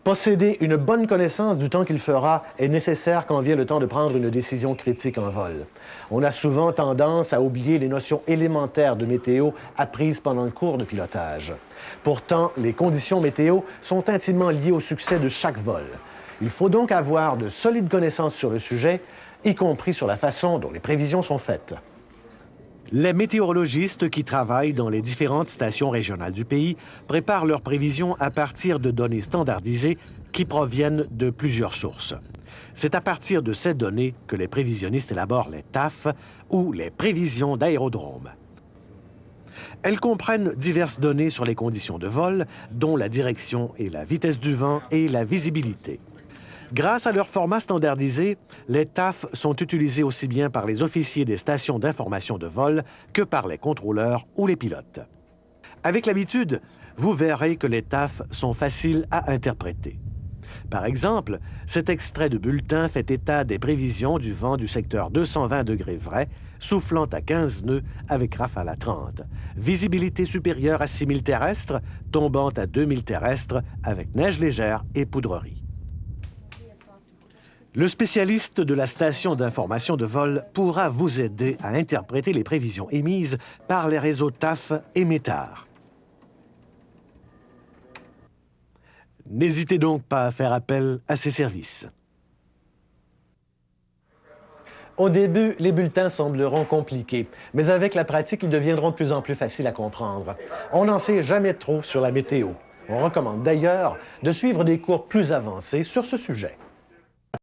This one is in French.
Posséder une bonne connaissance du temps qu'il fera est nécessaire quand vient le temps de prendre une décision critique en vol. On a souvent tendance à oublier les notions élémentaires de météo apprises pendant le cours de pilotage. Pourtant, les conditions météo sont intimement liées au succès de chaque vol. Il faut donc avoir de solides connaissances sur le sujet, y compris sur la façon dont les prévisions sont faites. Les météorologistes qui travaillent dans les différentes stations régionales du pays préparent leurs prévisions à partir de données standardisées qui proviennent de plusieurs sources. C'est à partir de ces données que les prévisionnistes élaborent les TAF ou les prévisions d'aérodrome. Elles comprennent diverses données sur les conditions de vol, dont la direction et la vitesse du vent et la visibilité. Grâce à leur format standardisé, les TAF sont utilisés aussi bien par les officiers des stations d'information de vol que par les contrôleurs ou les pilotes. Avec l'habitude, vous verrez que les TAF sont faciles à interpréter. Par exemple, cet extrait de bulletin fait état des prévisions du vent du secteur 220 degrés vrai, soufflant à 15 nœuds avec rafale à 30. Visibilité supérieure à 6000 terrestres, tombant à 2000 terrestres avec neige légère et poudrerie. Le spécialiste de la station d'information de vol pourra vous aider à interpréter les prévisions émises par les réseaux TAF et METAR. N'hésitez donc pas à faire appel à ces services. Au début, les bulletins sembleront compliqués, mais avec la pratique, ils deviendront de plus en plus faciles à comprendre. On n'en sait jamais trop sur la météo. On recommande d'ailleurs de suivre des cours plus avancés sur ce sujet.